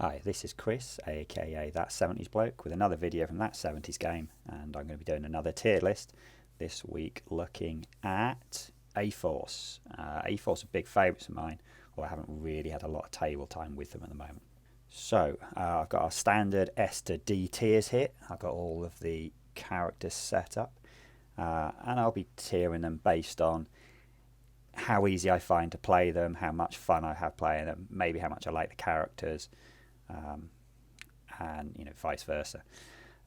Hi, this is Chris, aka That 70s Bloke, with another video from That 70s Game, and I'm going to be doing another tier list this week looking at A-Force. A-Force are big favourites of mine, although I haven't really had a lot of table time with them at the moment. So, I've got our standard S to D tiers here. I've got all of the characters set up, and I'll be tiering them based on how easy I find to play them, how much fun I have playing them, maybe how much I like the characters, and vice versa.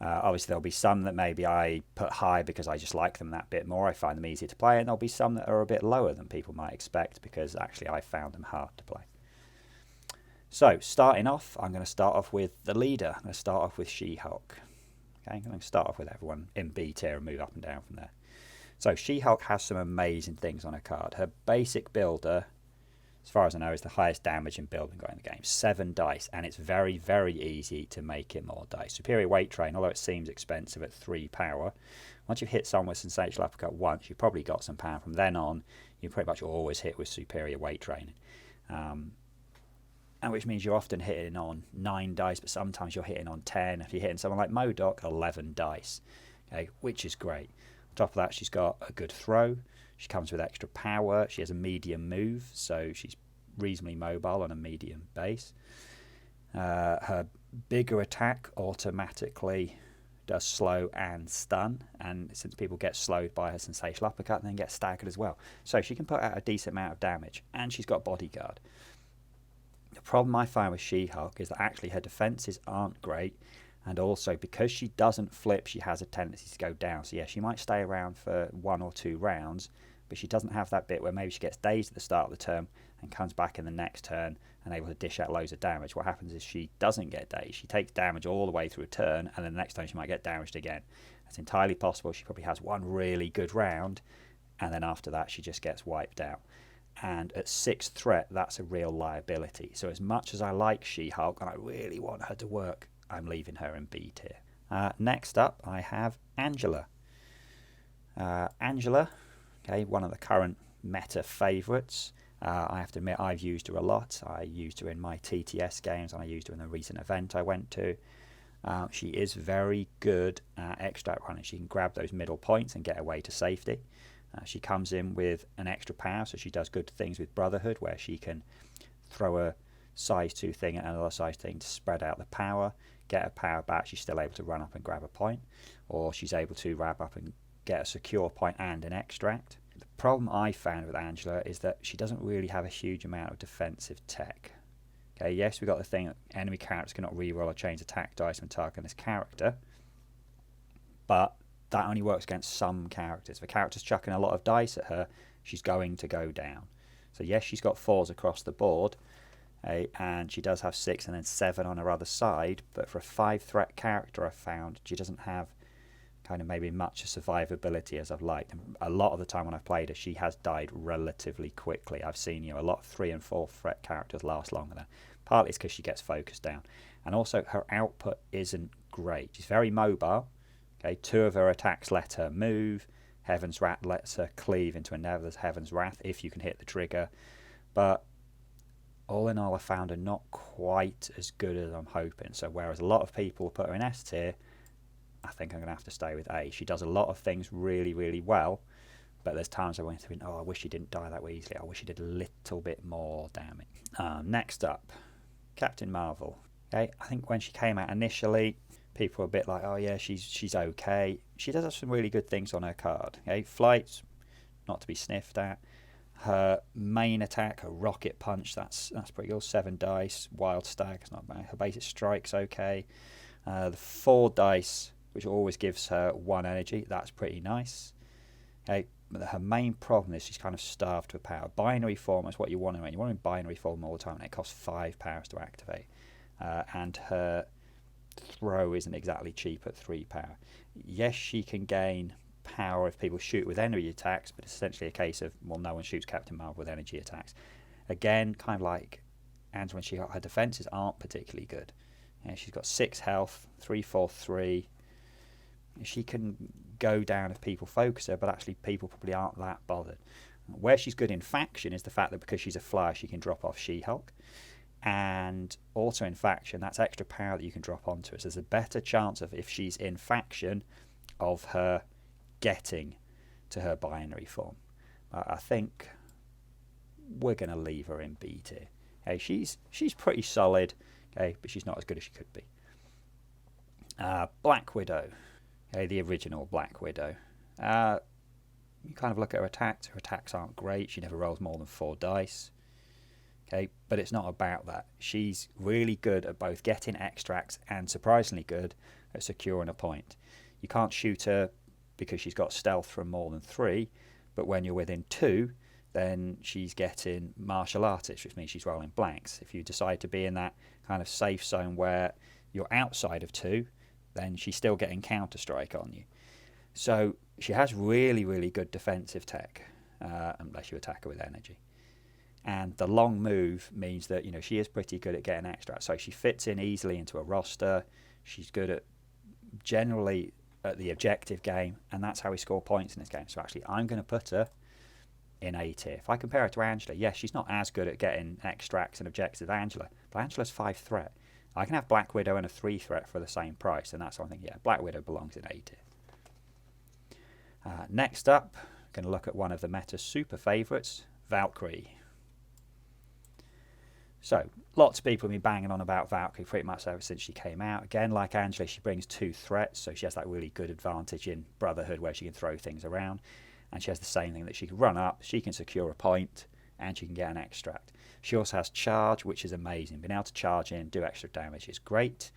Obviously there'll be some that maybe I put high because I just like them that bit more, I find them easier to play, and there'll be some that are a bit lower than people might expect because actually I found them hard to play. So starting off, I'm going to start off with the leader. I'm going to start off with She-Hulk. Okay, I'm going to start off with everyone in B tier and move up and down from there. So She-Hulk has some amazing things on her card. Her basic builder, as far as I know, is the highest damage and build we've got in the game. 7 dice, and it's very, very easy to make it more dice. Superior Weight Train, although it seems expensive at 3 power, once you've hit someone with Sensational Uppercut once, you've probably got some power. From then on, you pretty much always hit with Superior Weight Training. And which means you're often hitting on 9 dice, but sometimes you're hitting on 10. If you're hitting someone like MODOK, 11 dice, okay, which is great. On top of that, she's got a good throw. She comes with extra power. She has a medium move, so she's reasonably mobile on a medium base. Her bigger attack automatically does slow and stun, and since people get slowed by her Sensational Uppercut, then get staggered as well. So she can put out a decent amount of damage, and she's got bodyguard. The problem I find with She-Hulk is that actually her defenses aren't great, and also because she doesn't flip, she has a tendency to go down. So yeah, she might stay around for 1 or 2 rounds, but she doesn't have that bit where maybe she gets dazed at the start of the turn and comes back in the next turn and able to dish out loads of damage. What happens is she doesn't get dazed. She takes damage all the way through a turn, and then the next turn she might get damaged again. It's entirely possible she probably has one really good round, and then after that she just gets wiped out. And at 6th threat, that's a real liability. So as much as I like She-Hulk and I really want her to work, I'm leaving her in B tier. Next up, I have Angela. Angela, okay, one of the current meta favourites. I have to admit I've used her a lot. I used her in my TTS games, and I used her in a recent event I went to. She is very good at extract running. She can grab those middle points and get away to safety. She comes in with an extra power, so she does good things with Brotherhood, where she can throw a size 2 thing at another size thing to spread out the power, get her power back. She's still able to run up and grab a point, or she's able to wrap up and get a secure point and an extract. The problem I found with Angela is that she doesn't really have a huge amount of defensive tech. Okay, yes, we got the thing that enemy characters cannot reroll or change attack dice when targeting this character, but that only works against some characters. If a character's chucking a lot of dice at her, she's going to go down. So yes, she's got 4s across the board, and she does have 6 and then 7 on her other side, but for a 5 threat character, I found she doesn't have kind of maybe much a survivability as I've liked. And a lot of the time when I've played her, she has died relatively quickly. I've seen a lot of 3 and 4 threat characters last longer than. Partly it's because she gets focused down, and also her output isn't great. She's very mobile. Okay, 2 of her attacks let her move. Heaven's Wrath lets her cleave into another Heaven's Wrath if you can hit the trigger. But all in all, I found her not quite as good as I'm hoping. So whereas a lot of people put her in S tier, I think I'm going to have to stay with A. She does a lot of things really, really well, but there's times I went to think, oh, I wish she didn't die that way easily. I wish she did a little bit more damage. Next up, Captain Marvel. Okay, I think when she came out initially, people were a bit like, oh yeah, she's okay. She does have some really good things on her card. Okay, flight's not to be sniffed at. Her main attack, her rocket punch, that's pretty good. 7 dice. Wild stag, it's not bad. Her basic strike's okay. The 4 dice, which always gives her 1 energy, that's pretty nice. Okay, but her main problem is she's kind of starved for power. Binary form is what you want her in. You want her in binary form all the time, and it costs 5 powers to activate. And her throw isn't exactly cheap at 3 power. Yes, she can gain power if people shoot with energy attacks, but it's essentially a case of, well, no one shoots Captain Marvel with energy attacks. Again, kind of like Angela, when she got her defenses aren't particularly good. She's got 6 health, 3-4-3. She can go down if people focus her, but actually people probably aren't that bothered. Where she's good in faction is the fact that because she's a flyer, she can drop off She-Hulk. And also in faction, that's extra power that you can drop onto it. So there's a better chance of, if she's in faction, of her getting to her binary form. I think we're going to leave her in B tier. Okay, she's pretty solid, okay, but she's not as good as she could be. Black Widow, okay, the original Black Widow. You kind of look at her attacks. Her attacks aren't great. She never rolls more than 4 dice. Okay, but it's not about that. She's really good at both getting extracts and surprisingly good at securing a point. You can't shoot her because she's got stealth from more than 3, but when you're within 2, then she's getting martial artists, which means she's rolling blanks. If you decide to be in that kind of safe zone where you're outside of 2, then she's still getting counter-strike on you. So she has really, really good defensive tech, unless you attack her with energy. And the long move means that, you know, she is pretty good at getting extracts. So she fits in easily into a roster. She's good at generally at the objective game, and that's how we score points in this game. So actually, I'm going to put her in A tier. If I compare her to Angela, yes, she's not as good at getting extracts and objectives as Angela, but Angela's 5 threat. I can have Black Widow and a 3 threat for the same price, and that's why I think, yeah, Black Widow belongs in A tier. Next up, I'm going to look at one of the meta super favourites, Valkyrie. So, lots of people have been banging on about Valkyrie pretty much ever since she came out. Again, like Angela, she brings 2 threats, so she has that really good advantage in Brotherhood where she can throw things around. And she has the same thing that she can run up, she can secure a point, and she can get an extract. She also has charge, which is amazing. Being able to charge in, do extra damage is great.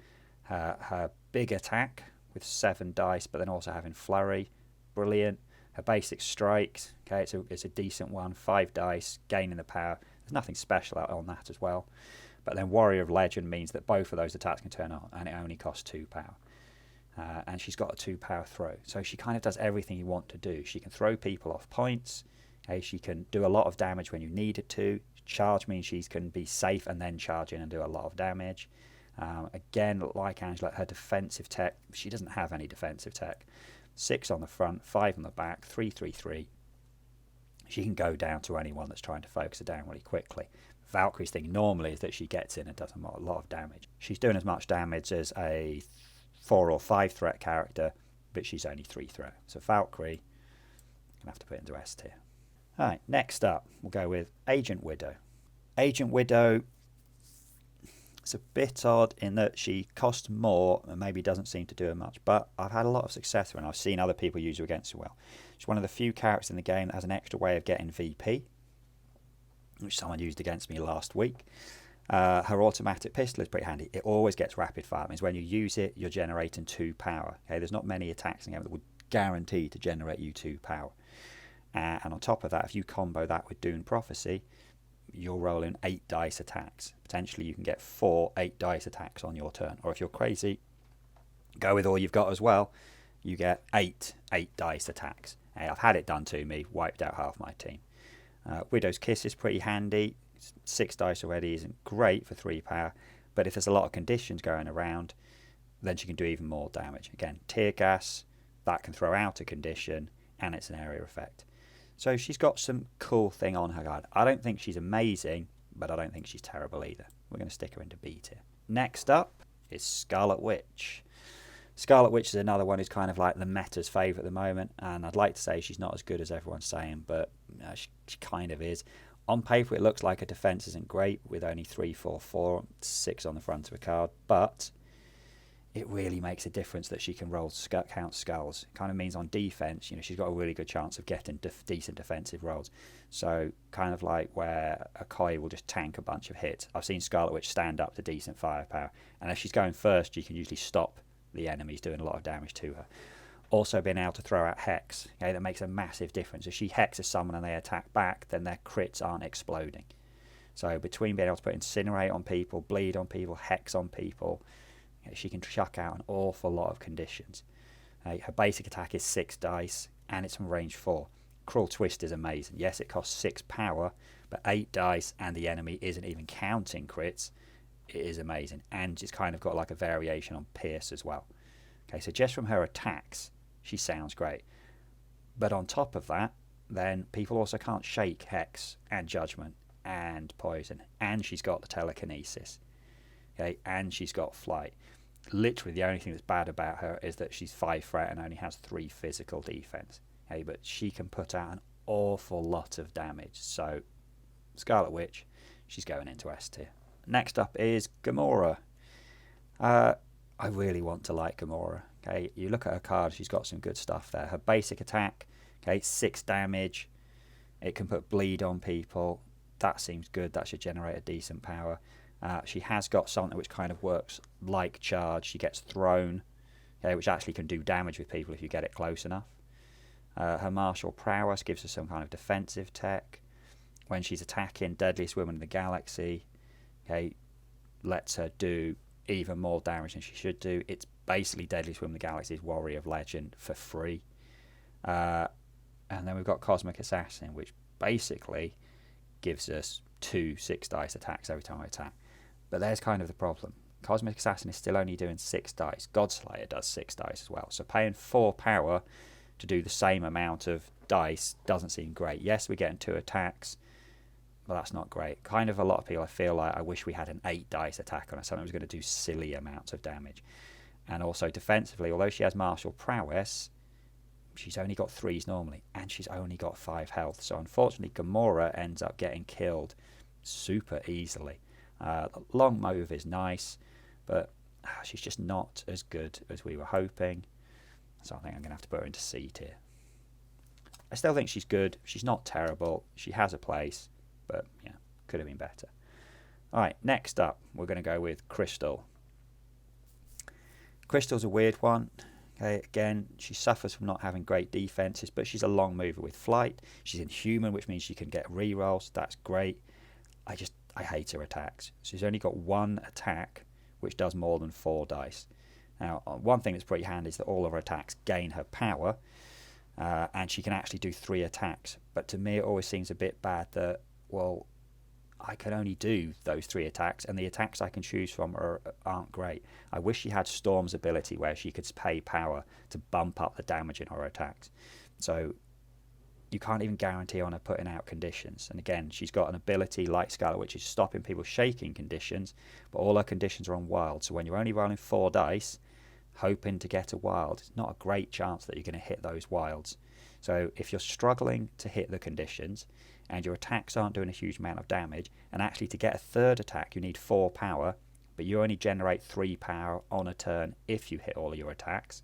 Her big attack with 7 dice, but then also having flurry, brilliant. Her basic strikes, okay, it's a decent one, 5 dice, gaining the power. There's nothing special on that as well. But then Warrior of Legend means that both of those attacks can turn on, and it only costs 2 power. And she's got a 2 power throw. So she kind of does everything you want to do. She can throw people off points. Okay, she can do a lot of damage when you need it to. Charge means she can be safe and then charge in and do a lot of damage. Again, like Angela, her defensive tech, she doesn't have any defensive tech. 6 on the front, 5 on the back, 3-3-3. She can go down to anyone that's trying to focus her down really quickly. Valkyrie's thing normally is that she gets in and does a lot of damage. She's doing as much damage as a 4 or 5 threat character, but she's only 3 threat. So Valkyrie, I'm going to have to put into S tier. Alright, next up, we'll go with Agent Widow. Agent Widow, it's a bit odd in that she costs more and maybe doesn't seem to do much, but I've had a lot of success with her and I've seen other people use her against her well. She's one of the few characters in the game that has an extra way of getting VP, which someone used against me last week. Her automatic pistol is pretty handy. It always gets rapid fire. It means when you use it, you're generating 2 power. Okay, there's not many attacks in the game that would guarantee to generate you 2 power. And on top of that, if you combo that with Dune Prophecy, you're rolling 8 dice attacks. Potentially you can get 4 8 dice attacks on your turn. Or if you're crazy, go with all you've got as well. You get 8 dice attacks. Hey, I've had it done to me, wiped out half my team. Widow's Kiss is pretty handy. 6 dice already isn't great for 3 power, but if there's a lot of conditions going around, then she can do even more damage. Again, Tear Gas, that can throw out a condition, and it's an area effect. So she's got some cool thing on her guard. I don't think she's amazing, but I don't think she's terrible either. We're going to stick her into B tier. Next up is Scarlet Witch. Scarlet Witch is another one who's kind of like the meta's favourite at the moment, and I'd like to say she's not as good as everyone's saying, but she kind of is. On paper, it looks like her defense isn't great with only 3, 4, 4, 6 on the front of a card, but it really makes a difference that she can roll count skulls. It kind of means on defense, you know, she's got a really good chance of getting decent defensive rolls. So kind of like where a Koi will just tank a bunch of hits. I've seen Scarlet Witch stand up to decent firepower, and if she's going first, you can usually stop the enemies doing a lot of damage to her. Also being able to throw out Hex, okay, that makes a massive difference. If she hexes someone and they attack back, then their crits aren't exploding. So between being able to put Incinerate on people, Bleed on people, Hex on people, you know, she can chuck out an awful lot of conditions. Her basic attack is 6 dice and it's from range 4. Cruel Twist is amazing. Yes, it costs 6 power, but 8 dice and the enemy isn't even counting crits. It is amazing. And it's kind of got like a variation on Pierce as well. Okay, so just from her attacks, she sounds great. But on top of that, then people also can't shake Hex and Judgment, and poison, and she's got the telekinesis, okay, and she's got flight. Literally, the only thing that's bad about her is that she's 5 threat and only has 3 physical defense. Okay, but she can put out an awful lot of damage. So, Scarlet Witch, she's going into S tier. Next up is Gamora. I really want to like Gamora. Okay, you look at her card, she's got some good stuff there. Her basic attack, okay, 6 damage. It can put bleed on people. That seems good. That should generate a decent power. She has got something which kind of works like charge. She gets thrown, okay, which actually can do damage with people if you get it close enough. Her martial prowess gives her some kind of defensive tech. When she's attacking, deadliest woman in the galaxy, okay, lets her do even more damage than she should do. It's basically deadliest woman in the galaxy's Warrior of Legend for free. And then we've got Cosmic Assassin, which basically gives us 2 6-dice attacks every time I attack. But there's kind of the problem. Cosmic Assassin is still only doing 6 dice. Godslayer does 6 dice as well. So paying 4 power to do the same amount of dice doesn't seem great. Yes, we're getting 2 attacks, but that's not great. Kind of a lot of people, I feel like I wish we had an 8-dice attack on her, something that was going to do silly amounts of damage. And also defensively, although she has martial prowess, she's only got 3s normally, and she's only got 5 health. So unfortunately, Gamora ends up getting killed super easily. Long move is nice, but she's just not as good as we were hoping. So I think I'm going to have to put her into C tier. I still think she's good. She's not terrible. She has a place, but yeah, could have been better. All right, next up, we're going to go with Crystal. Crystal's a weird one. Okay, again, she suffers from not having great defenses, but she's a long mover with flight. She's inhuman, which means she can get rerolls. That's great. I hate her attacks. She's only got 1 attack, which does more than 4 dice. Now, one thing that's pretty handy is that all of her attacks gain her power, and she can actually do 3 attacks. But to me, it always seems a bit bad that, well, I can only do those 3 attacks, and the attacks I can choose from aren't great. I wish she had Storm's ability where she could pay power to bump up the damage in her attacks. So you can't even guarantee on her putting out conditions. And again, she's got an ability like Scarlet Witch, is stopping people shaking conditions, but all her conditions are on wild. So when you're only rolling 4 dice, hoping to get a wild, it's not a great chance that you're going to hit those wilds. So if you're struggling to hit the conditions and your attacks aren't doing a huge amount of damage, and actually to get a 3rd attack you need 4 power, but you only generate 3 power on a turn if you hit all of your attacks,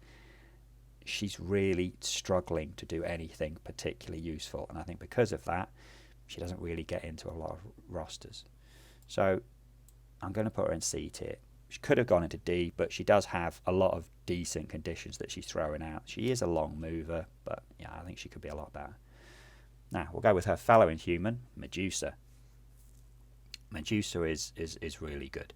she's really struggling to do anything particularly useful. And I think because of that, she doesn't really get into a lot of rosters. So I'm going to put her in C tier. She could have gone into D, but she does have a lot of decent conditions that she's throwing out. She is a long mover, but yeah, I think she could be a lot better. Now, we'll go with her fellow Inhuman, Medusa. Medusa is really good.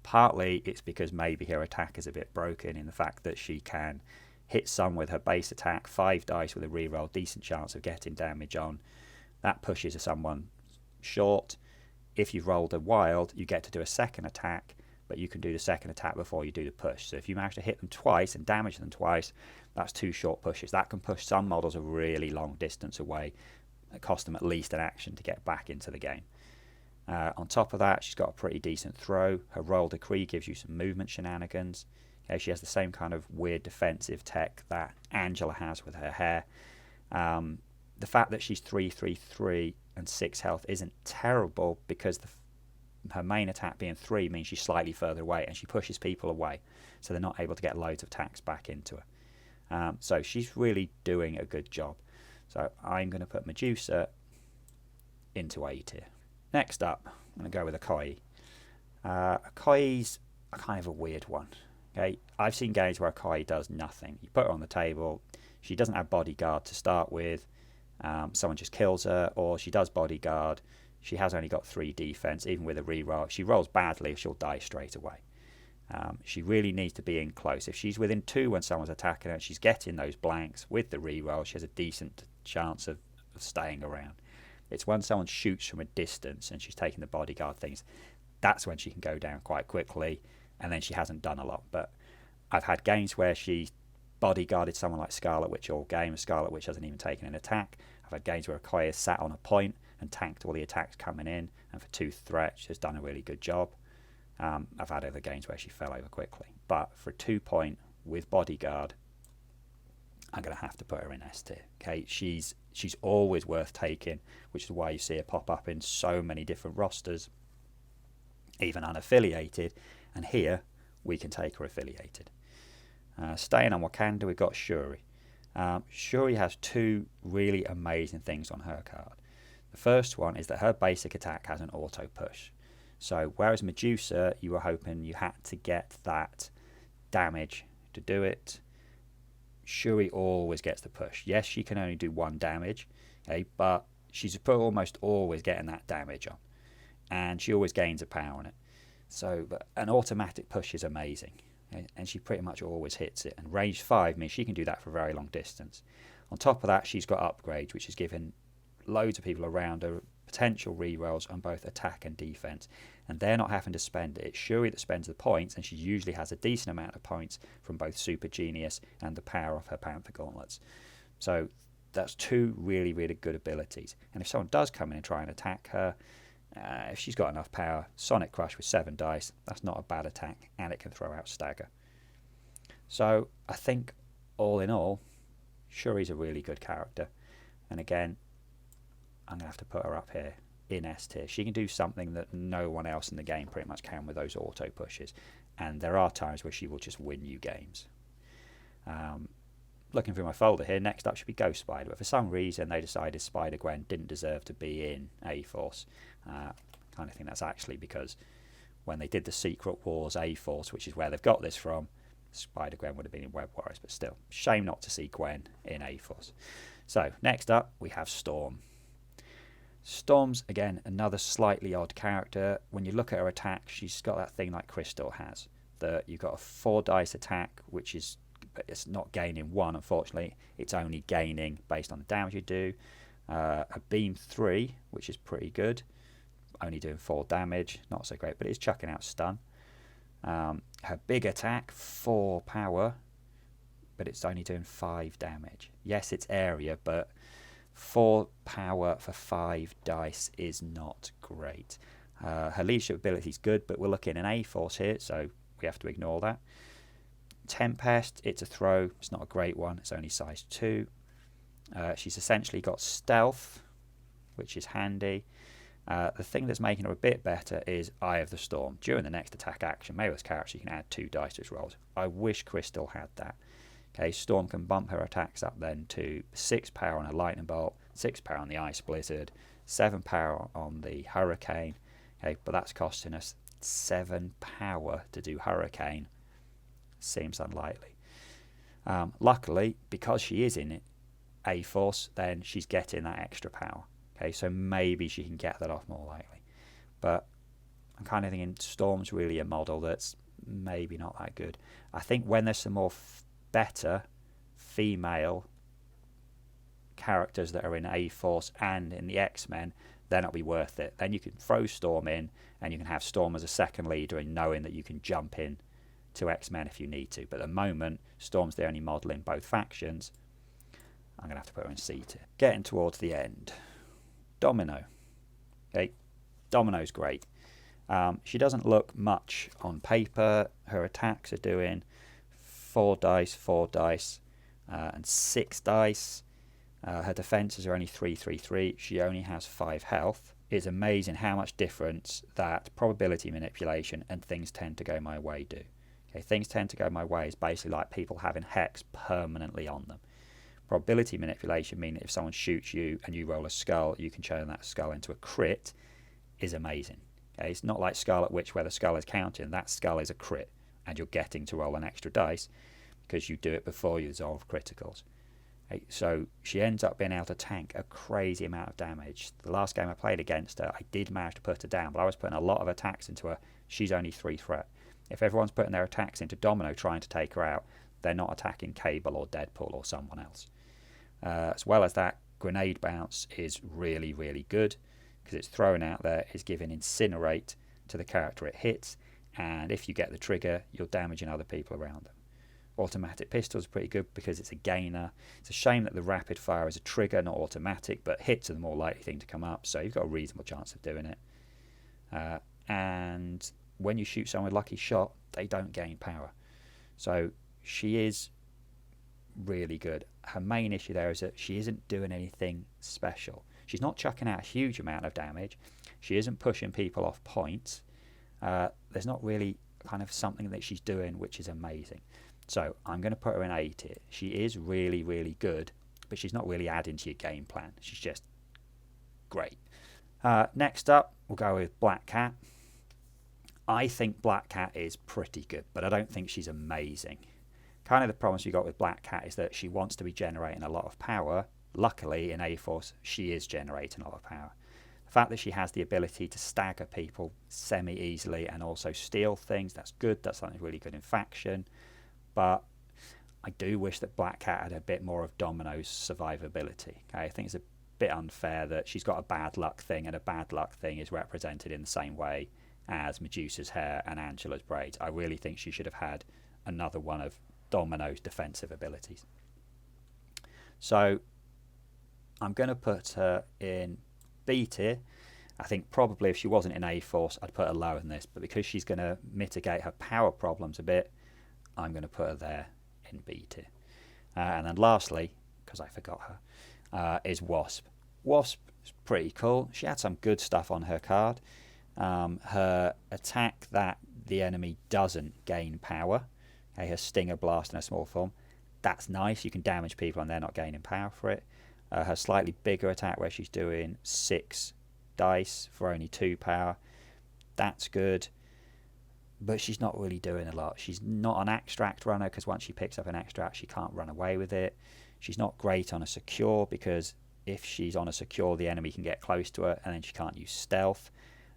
Partly it's because maybe her attack is a bit broken in the fact that she can hit some with her base attack, 5 dice with a reroll, decent chance of getting damage on. That pushes someone short. If you've rolled a wild, you get to do a 2nd attack, but you can do the 2nd attack before you do the push. So if you manage to hit them twice and damage them twice, that's 2 short pushes. That can push some models a really long distance away. It costs them at least an action to get back into the game. On top of that, she's got a pretty decent throw. Her roll decree gives you some movement shenanigans. Okay, she has the same kind of weird defensive tech that Angela has with her hair. The fact that she's 3/3/3 and 6 health isn't terrible because her main attack being 3 means she's slightly further away and she pushes people away, so they're not able to get loads of attacks back into her. So she's really doing a good job. So I'm going to put Medusa into A tier. Next up, I'm going to go with Okoye. Okoye's a kind of a weird one. Okay, I've seen games where Okoye does nothing. You put her on the table, she doesn't have bodyguard to start with, someone just kills her, or she does bodyguard, she has only got 3 defense, even with a reroll. If she rolls badly, she'll die straight away. She really needs to be in close. If she's within 2 when someone's attacking her, she's getting those blanks with the reroll, she has a decent chance of staying around. It's when someone shoots from a distance and she's taking the bodyguard things, that's when she can go down quite quickly, and then she hasn't done a lot. But I've had games where she bodyguarded someone like Scarlet Witch all game. Scarlet Witch hasn't even taken an attack. I've had games where Okoye has sat on a point and tanked all the attacks coming in, and for 2 threat she's done a really good job. I've had other games where she fell over quickly, but for a 2 point with bodyguard, I'm going to have to put her in S tier. Okay, she's always worth taking, which is why you see her pop up in so many different rosters, even unaffiliated, and here we can take her affiliated. Staying on Wakanda, we've got Shuri. Shuri has 2 really amazing things on her card. The first one is that her basic attack has an auto push. So whereas Medusa, you were hoping you had to get that damage to do it, Shuri always gets the push. Yes, she can only do 1 damage, okay, but she's almost always getting that damage on, and she always gains a power on it. So an automatic push is amazing, okay, and she pretty much always hits it. And range 5 means she can do that for a very long distance. On top of that, she's got upgrades, which is giving loads of people around her potential rerolls on both attack and defense, and they're not having to spend it. It's Shuri that spends the points, and she usually has a decent amount of points from both Super Genius and the power of her Panther Gauntlets. So that's 2 really, really good abilities. And if someone does come in and try and attack her, if she's got enough power, Sonic Crush with 7 dice, that's not a bad attack, and it can throw out Stagger. So I think all in all, Shuri's a really good character, and again, I'm going to have to put her up here in S tier. She can do something that no one else in the game pretty much can with those auto pushes, and there are times where she will just win you games. Looking through my folder here, next up should be Ghost Spider, but for some reason they decided Spider-Gwen didn't deserve to be in A-Force. Kind of think that's actually because when they did the Secret Wars A-Force, which is where they've got this from, Spider-Gwen would have been in Web Warriors, but still, shame not to see Gwen in A-Force. So next up we have Storm. Storm's, again, another slightly odd character. When you look at her attack, she's got that thing like Crystal has, that you've got a 4 dice attack, which is, it's not gaining 1, unfortunately. It's only gaining based on the damage you do. A beam 3, which is pretty good, only doing 4 damage, not so great, but it's chucking out stun. Her big attack, 4 power, but it's only doing 5 damage. Yes, it's area, but 4 power for 5 dice is not great. Her leadership ability is good, but we're looking at an A-Force here, so we have to ignore that. Tempest, it's a throw. It's not a great one. It's only size 2. She's essentially got stealth, which is handy. The thing that's making her a bit better is Eye of the Storm. During the next attack action, maybe this character, you can add 2 dice to its rolls. I wish Crystal had that. Okay, Storm can bump her attacks up then to 6 power on a Lightning Bolt, 6 power on the Ice Blizzard, 7 power on the Hurricane. Okay, but that's costing us 7 power to do Hurricane. Seems unlikely. Luckily, because she is in A-Force, then she's getting that extra power. Okay, so maybe she can get that off more likely. But I'm kind of thinking Storm's really a model that's maybe not that good. I think when there's some more better female characters that are in A-Force and in the X-Men, then it'll be worth it. Then you can throw Storm in, and you can have Storm as a second leader, and knowing that you can jump in to X-Men if you need to. But at the moment, Storm's the only model in both factions. I'm going to have to put her in C tier. Getting towards the end. Domino. Okay, Domino's great. She doesn't look much on paper. Her attacks are doing 4 dice, 4 dice, and 6 dice. Her defenses are only 3, 3, 3. She only has 5 health. It's amazing how much difference that probability manipulation and things tend to go my way do. Okay, things tend to go my way is basically like people having hex permanently on them. Probability manipulation means if someone shoots you and you roll a skull, you can turn that skull into a crit, is amazing. Okay, it's not like Scarlet Witch where the skull is counting. That skull is a crit, and you're getting to roll an extra dice because you do it before you resolve criticals. Okay, so she ends up being able to tank a crazy amount of damage. The last game I played against her, I did manage to put her down, but I was putting a lot of attacks into her. She's only 3 threat. If everyone's putting their attacks into Domino trying to take her out, they're not attacking Cable or Deadpool or someone else. As well as that, Grenade Bounce is really, really good because it's thrown out there, is giving Incinerate to the character it hits, and if you get the trigger, you're damaging other people around them. Automatic pistols are pretty good because it's a gainer. It's a shame that the rapid fire is a trigger, not automatic, but hits are the more likely thing to come up, so you've got a reasonable chance of doing it. And when you shoot someone with lucky shot, they don't gain power. So she is really good. Her main issue there is that she isn't doing anything special. She's not chucking out a huge amount of damage. She isn't pushing people off points. There's not really kind of something that she's doing which is amazing. So I'm going to put her in A tier. She is really, really good, but she's not really adding to your game plan. She's just great. Next up, we'll go with Black Cat. I think Black Cat is pretty good, but I don't think she's amazing. Kind of the problems you got with Black Cat is that she wants to be generating a lot of power. Luckily, in A-Force, she is generating a lot of power. The fact that she has the ability to stagger people semi-easily and also steal things, that's good. That's something really good in faction. But I do wish that Black Cat had a bit more of Domino's survivability. Okay? I think it's a bit unfair that she's got a bad luck thing, and a bad luck thing is represented in the same way as Medusa's hair and Angela's braids. I really think she should have had another one of Domino's defensive abilities. So I'm going to put her in B tier. I think probably if she wasn't in A-Force, I'd put her lower than this, but because she's going to mitigate her power problems a bit, I'm going to put her there in B tier. And then lastly, because I forgot her, is Wasp. Wasp is pretty cool. She had some good stuff on her card. Her attack that the enemy doesn't gain power, okay, her Stinger Blast in a small form, that's nice. You can damage people and they're not gaining power for it. Her slightly bigger attack where she's doing 6 dice for only 2 power, that's good. But she's not really doing a lot. She's not an extract runner because once she picks up an extract, she can't run away with it. She's not great on a secure because if she's on a secure, the enemy can get close to her and then she can't use stealth.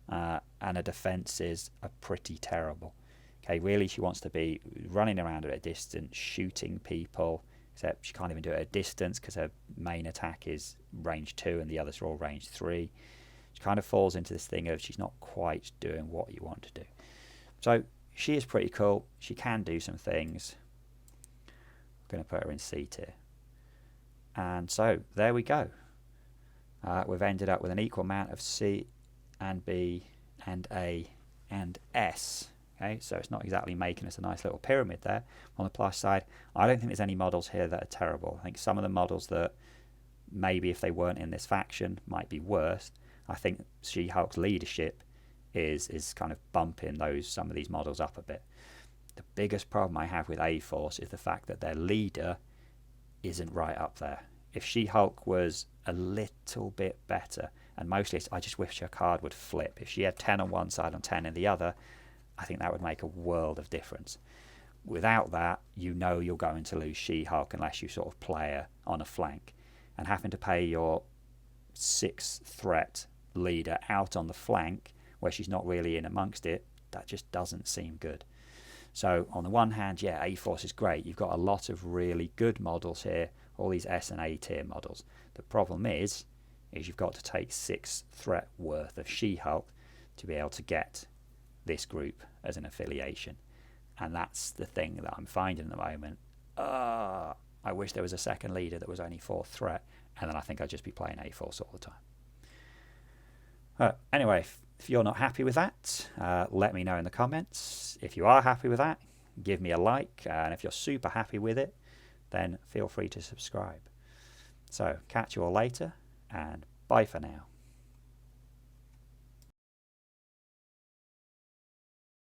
And her defenses are pretty terrible. Okay, really she wants to be running around at a distance, shooting people, except she can't even do it at a distance because her main attack is range 2 and the others are all range 3. She kind of falls into this thing of she's not quite doing what you want to do. So she is pretty cool. She can do some things. I'm going to put her in C tier. And so there we go. We've ended up with an equal amount of C and B and A and S. Okay, so it's not exactly making us a nice little pyramid there. On the plus side, I don't think there's any models here that are terrible. I think some of the models that maybe if they weren't in this faction might be worse. I think She-Hulk's leadership is kind of bumping some of these models up a bit. The biggest problem I have with A-Force is the fact that their leader isn't right up there. If She-Hulk was a little bit better, and mostly I just wish her card would flip. If she had 10 on one side and 10 in the other, I think that would make a world of difference. Without that, you know you're going to lose She-Hulk unless you sort of play her on a flank. And having to pay your 6th threat leader out on the flank where she's not really in amongst it, that just doesn't seem good. So on the one hand, yeah, A-Force is great. You've got a lot of really good models here, all these S and A tier models. The problem is you've got to take 6 threat worth of She-Hulk to be able to get this group as an affiliation. And that's the thing that I'm finding at the moment. I wish there was a second leader that was only 4th threat, and then I think I'd just be playing A-Force all the time. Anyway, if you're not happy with that, let me know in the comments. If you are happy with that, give me a like, and if you're super happy with it, then feel free to subscribe. So catch you all later, and bye for now.